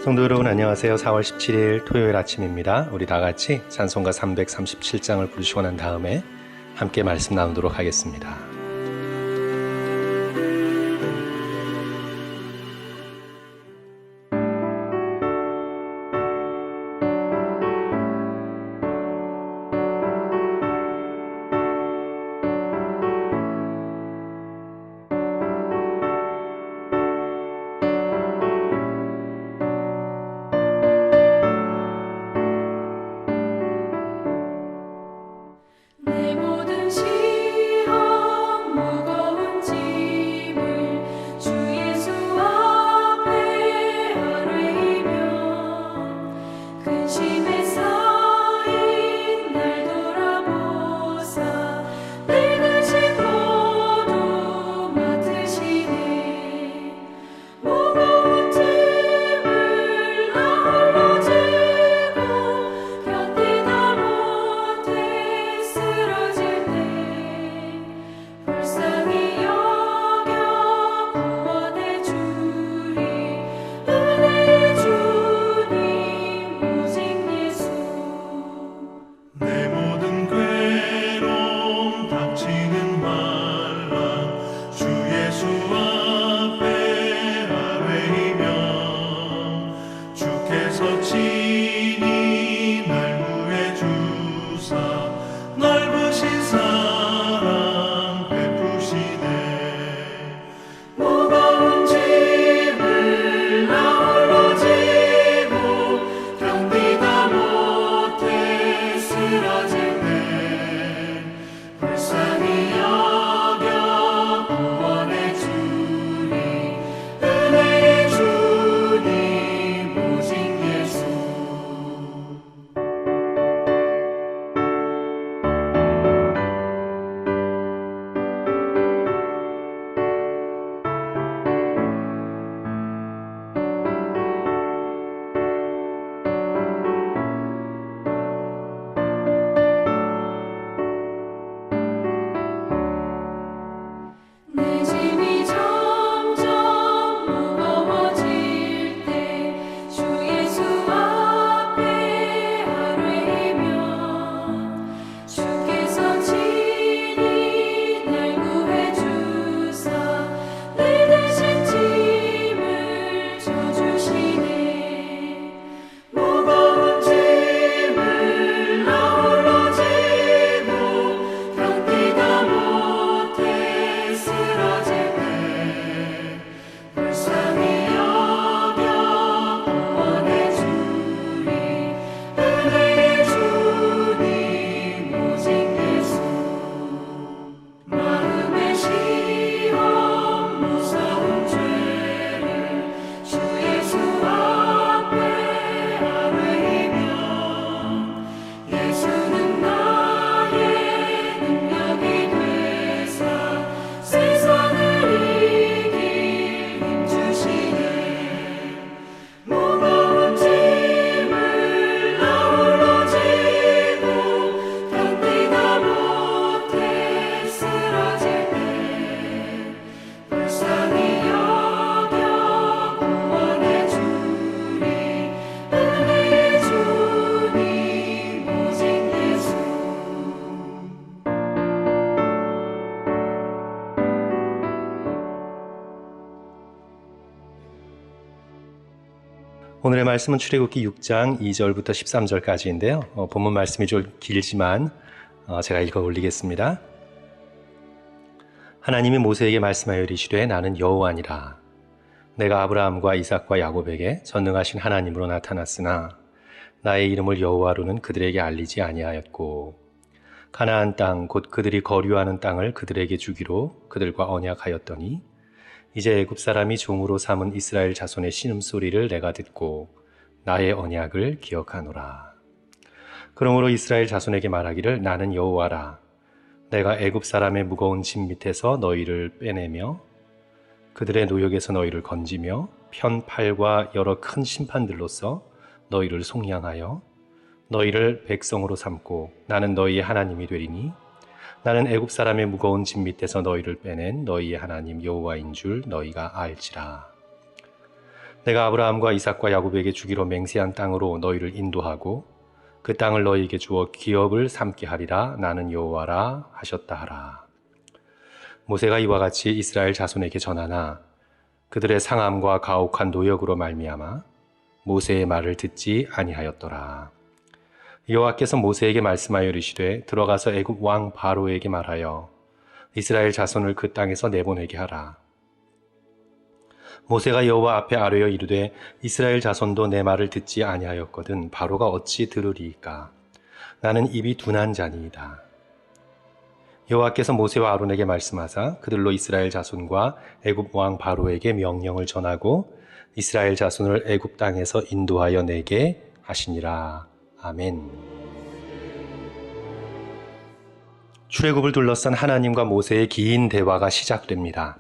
성도 여러분 안녕하세요. 4월 17일 토요일 아침입니다. 우리 다 같이 찬송가 337장을 부르시고 난 다음에 함께 말씀 나누도록 하겠습니다. 내 모든 시험 무거운 짐을 주 예수 앞에 아뢰이며 근심에 쌓인 날 돌아보사 내 근심 모두 맡으시네. 무거운 짐을 나 홀로 지고 견디다 못해 쓰러질 때 불쌍히 여겨 구원해 주리. 은혜의 주님 오직 예수. 내 모든 괴로움 닥치는 말라 주 예수 앞에 아뢰이며 주께서 친히 날 구해 주사 넓으신 사랑 베푸시네. 무거운 짐을 나 홀로 지고 견디다 못해 쓰러질 때 불쌍히 여겨 구원해 주리. 은혜의 주님 오직 예수. 내 짐이 점점 무거워질 때 주 예수 앞에 아뢰이며 주께서 친히 날 구해 주사 내 대신 짐을 져주시네. 무거운 짐을 나 홀로 지고 견디다 못해 쓰러질 때 불쌍히 여겨 구원해 주리. 은혜의 주님 오직 예수. 마음의 시험 무서운 죄를 주 예수 앞에 아뢰이며 예수는 나의 능력이 되사 세상을 이길 힘 주시네. 무거운 짐을 나 홀로 지고 견디다 못해 쓰러질 때 불쌍히 여겨 구원해 주리. 은혜의 주님 오직 예수. 오늘의 말씀은 출애굽기 6장 2절부터 13절까지인데요. 본문 말씀이 좀 길지만 제가 읽어 올리겠습니다. 하나님이 모세에게 말씀하여 이르시되 나는 여호와니라. 내가 아브라함과 이삭과 야곱에게 전능하신 하나님으로 나타났으나 나의 이름을 여호와로는 그들에게 알리지 아니하였고 가나안 땅 곧 그들이 거류하는 땅을 그들에게 주기로 그들과 언약하였더니 이제 애굽 사람이 종으로 삼은 이스라엘 자손의 신음소리를 내가 듣고 나의 언약을 기억하노라. 그러므로 이스라엘 자손에게 말하기를 나는 여호와라. 내가 애굽 사람의 무거운 짐 밑에서 너희를 빼내며 그들의 노역에서 너희를 건지며 편팔과 여러 큰 심판들로서 너희를 속량하여 너희를 백성으로 삼고 나는 너희의 하나님이 되리니 나는 애굽 사람의 무거운 짐 밑에서 너희를 빼낸 너희의 하나님 여호와인 줄 너희가 알지라. 내가 아브라함과 이삭과 야곱에게 주기로 맹세한 땅으로 너희를 인도하고 그 땅을 너희에게 주어 기업을 삼게 하리라. 나는 여호와라 하셨다 하라. 모세가 이와 같이 이스라엘 자손에게 전하나 그들의 상함과 가혹한 노역으로 말미암아 모세의 말을 듣지 아니하였더라. 여호와께서 모세에게 말씀하여 이르시되 들어가서 애굽 왕 바로에게 말하여 이스라엘 자손을 그 땅에서 내보내게 하라. 모세가 여호와 앞에 아뢰어 이르되 이스라엘 자손도 내 말을 듣지 아니하였거든 바로가 어찌 들으리이까. 나는 입이 둔한 자니이다. 여호와께서 모세와 아론에게 말씀하사 그들로 이스라엘 자손과 애굽 왕 바로에게 명령을 전하고 이스라엘 자손을 애굽 땅에서 인도하여 내게 하시니라. 아멘. 출애굽을 둘러싼 하나님과 모세의 긴 대화가 시작됩니다.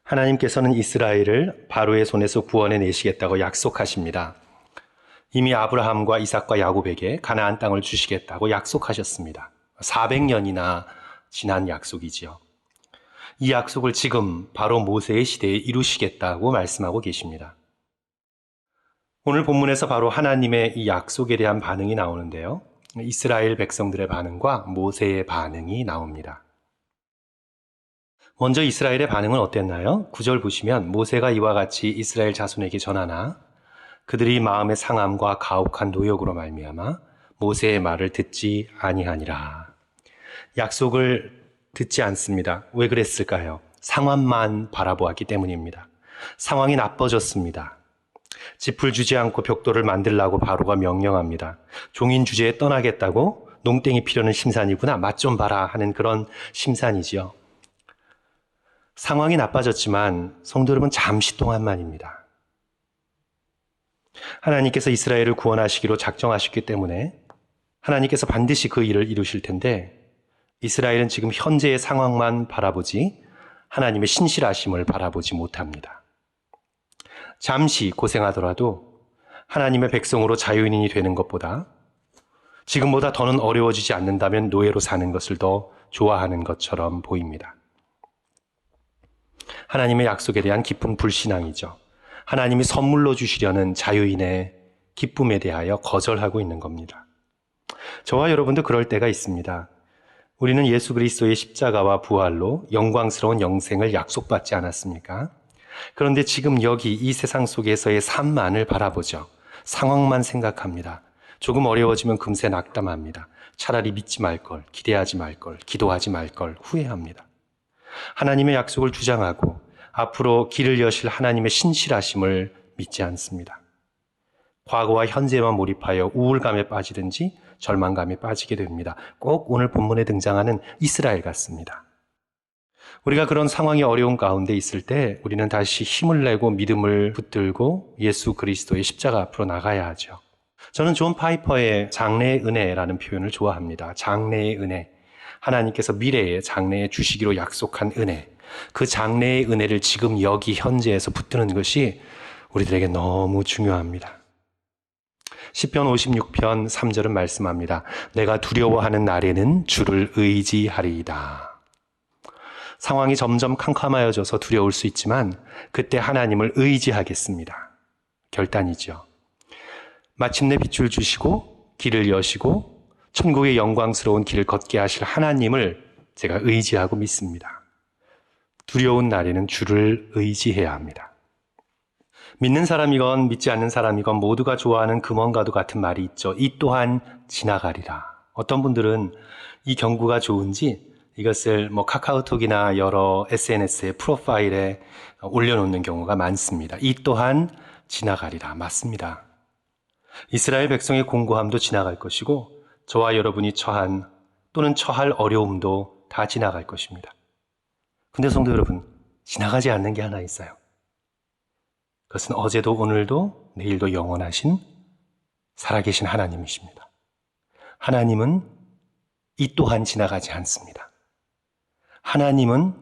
하나님께서는 이스라엘을 바로의 손에서 구원해 내시겠다고 약속하십니다. 이미 아브라함과 이삭과 야곱에게 가나안 땅을 주시겠다고 약속하셨습니다. 400년이나 지난 약속이지요. 이 약속을 지금 바로 모세의 시대에 이루시겠다고 말씀하고 계십니다. 오늘 본문에서 바로 하나님의 이 약속에 대한 반응이 나오는데요. 이스라엘 백성들의 반응과 모세의 반응이 나옵니다. 먼저 이스라엘의 반응은 어땠나요? 9절 보시면 모세가 이와 같이 이스라엘 자손에게 전하나 그들이 마음의 상함과 가혹한 노역으로 말미암아 모세의 말을 듣지 아니하니라. 약속을 듣지 않습니다. 왜 그랬을까요? 상황만 바라보았기 때문입니다. 상황이 나빠졌습니다. 짚을 주지 않고 벽돌을 만들라고 바로가 명령합니다. 종인 주제에 떠나겠다고 농땡이 피려는 심산이구나. 맛 좀 봐라 하는 그런 심산이지요. 상황이 나빠졌지만 성도 여러분 잠시 동안만입니다. 하나님께서 이스라엘을 구원하시기로 작정하셨기 때문에 하나님께서 반드시 그 일을 이루실 텐데 이스라엘은 지금 현재의 상황만 바라보지 하나님의 신실하심을 바라보지 못합니다. 잠시 고생하더라도 하나님의 백성으로 자유인이 되는 것보다 지금보다 더는 어려워지지 않는다면 노예로 사는 것을 더 좋아하는 것처럼 보입니다. 하나님의 약속에 대한 깊은 불신앙이죠. 하나님이 선물로 주시려는 자유인의 기쁨에 대하여 거절하고 있는 겁니다. 저와 여러분도 그럴 때가 있습니다. 우리는 예수 그리스도의 십자가와 부활로 영광스러운 영생을 약속받지 않았습니까? 그런데 지금 여기 이 세상 속에서의 삶만을 바라보죠. 상황만 생각합니다. 조금 어려워지면 금세 낙담합니다. 차라리 믿지 말걸, 기대하지 말걸, 기도하지 말걸 후회합니다. 하나님의 약속을 주장하고 앞으로 길을 여실 하나님의 신실하심을 믿지 않습니다. 과거와 현재만 몰입하여 우울감에 빠지든지 절망감에 빠지게 됩니다. 꼭 오늘 본문에 등장하는 이스라엘 같습니다. 우리가 그런 상황이 어려운 가운데 있을 때 우리는 다시 힘을 내고 믿음을 붙들고 예수 그리스도의 십자가 앞으로 나가야 하죠. 저는 존 파이퍼의 장래의 은혜라는 표현을 좋아합니다. 장래의 은혜. 하나님께서 미래의 장래에 주시기로 약속한 은혜. 그 장래의 은혜를 지금 여기 현재에서 붙드는 것이 우리들에게 너무 중요합니다. 시편 56편 3절은 말씀합니다. 내가 두려워하는 날에는 주를 의지하리이다. 상황이 점점 캄캄하여져서 두려울 수 있지만 그때 하나님을 의지하겠습니다. 결단이죠. 마침내 빛을 주시고 길을 여시고 천국의 영광스러운 길을 걷게 하실 하나님을 제가 의지하고 믿습니다. 두려운 날에는 주를 의지해야 합니다. 믿는 사람이건 믿지 않는 사람이건 모두가 좋아하는 금원과도 같은 말이 있죠. 이 또한 지나가리라. 어떤 분들은 이 경구가 좋은지 이것을 카카오톡이나 여러 SNS의 프로파일에 올려놓는 경우가 많습니다. 이 또한 지나가리라. 맞습니다. 이스라엘 백성의 공고함도 지나갈 것이고 저와 여러분이 처한 또는 처할 어려움도 다 지나갈 것입니다. 근데 성도 여러분, 지나가지 않는 게 하나 있어요. 그것은 어제도 오늘도 내일도 영원하신 살아계신 하나님이십니다. 하나님은 이 또한 지나가지 않습니다. 하나님은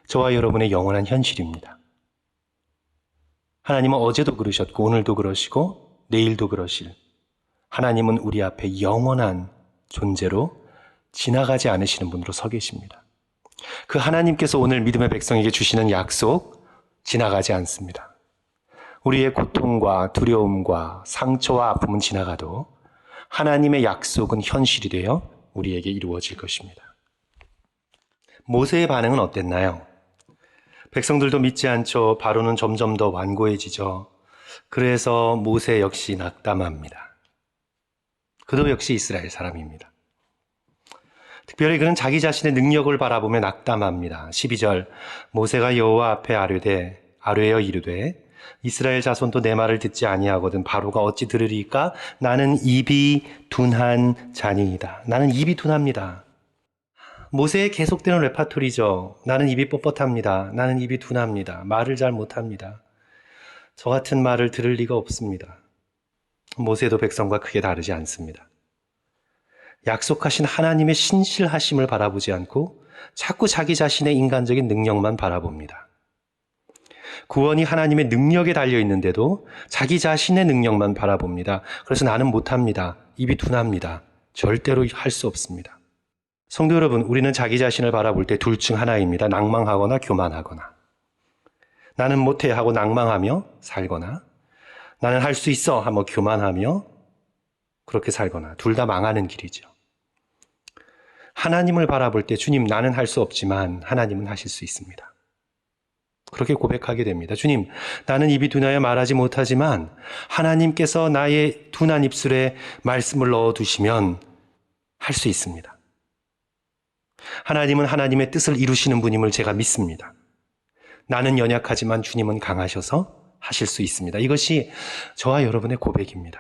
저와 여러분의 영원한 현실입니다. 하나님은 어제도 그러셨고 오늘도 그러시고 내일도 그러실 하나님은 우리 앞에 영원한 존재로 지나가지 않으시는 분으로 서 계십니다. 그 하나님께서 오늘 믿음의 백성에게 주시는 약속 지나가지 않습니다. 우리의 고통과 두려움과 상처와 아픔은 지나가도 하나님의 약속은 현실이 되어 우리에게 이루어질 것입니다. 모세의 반응은 어땠나요? 백성들도 믿지 않죠. 바로는 점점 더 완고해지죠. 그래서 모세 역시 낙담합니다. 그도 역시 이스라엘 사람입니다. 특별히 그는 자기 자신의 능력을 바라보며 낙담합니다. 12절 모세가 여호와 앞에 아뢰어 이르되 이스라엘 자손도 내 말을 듣지 아니하거든 바로가 어찌 들으리까? 나는 입이 둔한 자니이다. 나는 입이 둔합니다. 모세의 계속되는 레파토리죠. 나는 입이 뻣뻣합니다. 나는 입이 둔합니다. 말을 잘 못합니다. 저 같은 말을 들을 리가 없습니다. 모세도 백성과 크게 다르지 않습니다. 약속하신 하나님의 신실하심을 바라보지 않고 자꾸 자기 자신의 인간적인 능력만 바라봅니다. 구원이 하나님의 능력에 달려 있는데도 자기 자신의 능력만 바라봅니다. 그래서 나는 못합니다. 입이 둔합니다. 절대로 할 수 없습니다. 성도 여러분, 우리는 자기 자신을 바라볼 때 둘 중 하나입니다. 낭망하거나 교만하거나. 나는 못해 하고 낭망하며 살거나 나는 할 수 있어 하며 교만하며 그렇게 살거나 둘 다 망하는 길이죠. 하나님을 바라볼 때 주님 나는 할 수 없지만 하나님은 하실 수 있습니다. 그렇게 고백하게 됩니다. 주님 나는 입이 둔하여 말하지 못하지만 하나님께서 나의 둔한 입술에 말씀을 넣어두시면 할 수 있습니다. 하나님은 하나님의 뜻을 이루시는 분임을 제가 믿습니다. 나는 연약하지만 주님은 강하셔서 하실 수 있습니다. 이것이 저와 여러분의 고백입니다.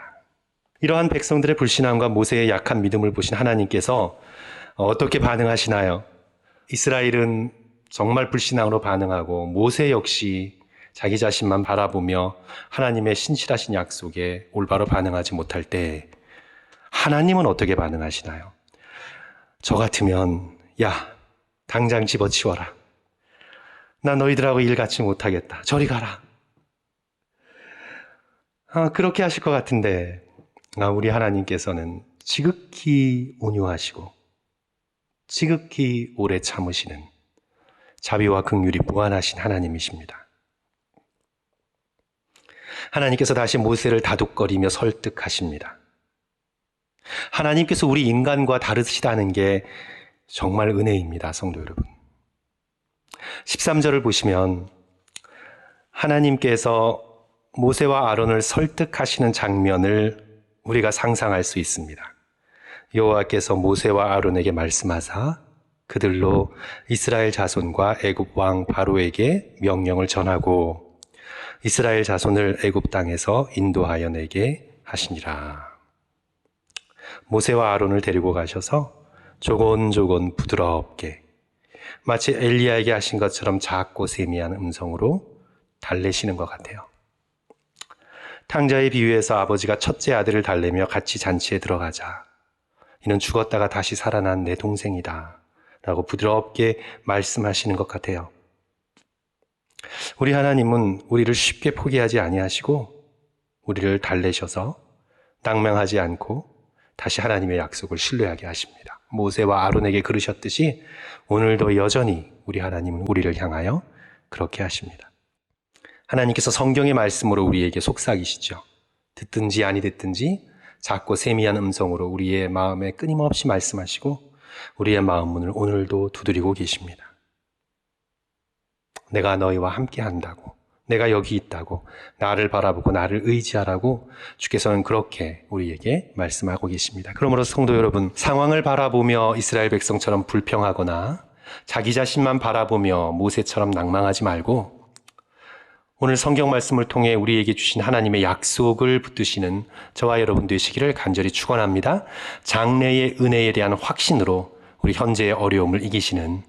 이러한 백성들의 불신함과 모세의 약한 믿음을 보신 하나님께서 어떻게 반응하시나요? 이스라엘은 정말 불신앙으로 반응하고 모세 역시 자기 자신만 바라보며 하나님의 신실하신 약속에 올바로 반응하지 못할 때 하나님은 어떻게 반응하시나요? 저 같으면 야 당장 집어치워라. 나 너희들하고 일 같이 못하겠다. 저리 가라. 그렇게 하실 것 같은데 우리 하나님께서는 지극히 온유하시고 지극히 오래 참으시는 자비와 긍휼이 무한하신 하나님이십니다. 하나님께서 다시 모세를 다독거리며 설득하십니다. 하나님께서 우리 인간과 다르시다는 게 정말 은혜입니다, 성도 여러분. 13절을 보시면 하나님께서 모세와 아론을 설득하시는 장면을 우리가 상상할 수 있습니다. 여호와께서 모세와 아론에게 말씀하사 그들로 이스라엘 자손과 애굽 왕 바로에게 명령을 전하고 이스라엘 자손을 애굽 땅에서 인도하여 내게 하시니라. 모세와 아론을 데리고 가셔서 조곤조곤 부드럽게 마치 엘리야에게 하신 것처럼 작고 세미한 음성으로 달래시는 것 같아요. 탕자의 비유에서 아버지가 첫째 아들을 달래며 같이 잔치에 들어가자. 이는 죽었다가 다시 살아난 내 동생이다 라고 부드럽게 말씀하시는 것 같아요. 우리 하나님은 우리를 쉽게 포기하지 아니하시고 우리를 달래셔서 낭망하지 않고 다시 하나님의 약속을 신뢰하게 하십니다. 모세와 아론에게 그러셨듯이 오늘도 여전히 우리 하나님은 우리를 향하여 그렇게 하십니다. 하나님께서 성경의 말씀으로 우리에게 속삭이시죠. 듣든지 아니 듣든지 작고 세미한 음성으로 우리의 마음에 끊임없이 말씀하시고 우리의 마음 문을 오늘도 두드리고 계십니다. 내가 너희와 함께 한다고, 내가 여기 있다고, 나를 바라보고 나를 의지하라고 주께서는 그렇게 우리에게 말씀하고 계십니다. 그러므로 성도 여러분, 상황을 바라보며 이스라엘 백성처럼 불평하거나 자기 자신만 바라보며 모세처럼 낭망하지 말고 오늘 성경 말씀을 통해 우리에게 주신 하나님의 약속을 붙드시는 저와 여러분 되시기를 간절히 축원합니다. 장래의 은혜에 대한 확신으로 우리 현재의 어려움을 이기시는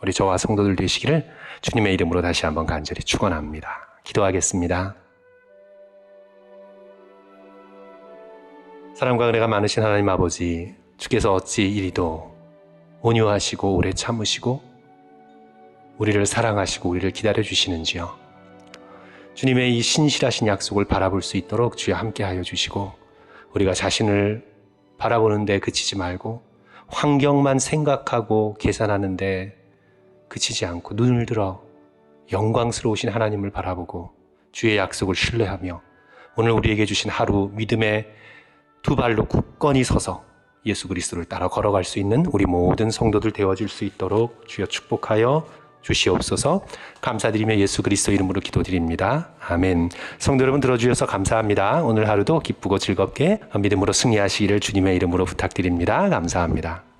우리 저와 성도들 되시기를 주님의 이름으로 다시 한번 간절히 축원합니다. 기도하겠습니다. 사랑과 은혜가 많으신 하나님 아버지, 주께서 어찌 이리도 온유하시고 오래 참으시고 우리를 사랑하시고 우리를 기다려 주시는지요. 주님의 이 신실하신 약속을 바라볼 수 있도록 주여 함께하여 주시고 우리가 자신을 바라보는데 그치지 말고 환경만 생각하고 계산하는데 그치지 않고 눈을 들어 영광스러우신 하나님을 바라보고 주의 약속을 신뢰하며 오늘 우리에게 주신 하루 믿음의 두 발로 굳건히 서서 예수 그리스도를 따라 걸어갈 수 있는 우리 모든 성도들 되어줄 수 있도록 주여 축복하여 주시옵소서. 감사드리며 예수 그리스도 이름으로 기도드립니다. 아멘. 성도 여러분 들어주셔서 감사합니다. 오늘 하루도 기쁘고 즐겁게 믿음으로 승리하시기를 주님의 이름으로 부탁드립니다. 감사합니다.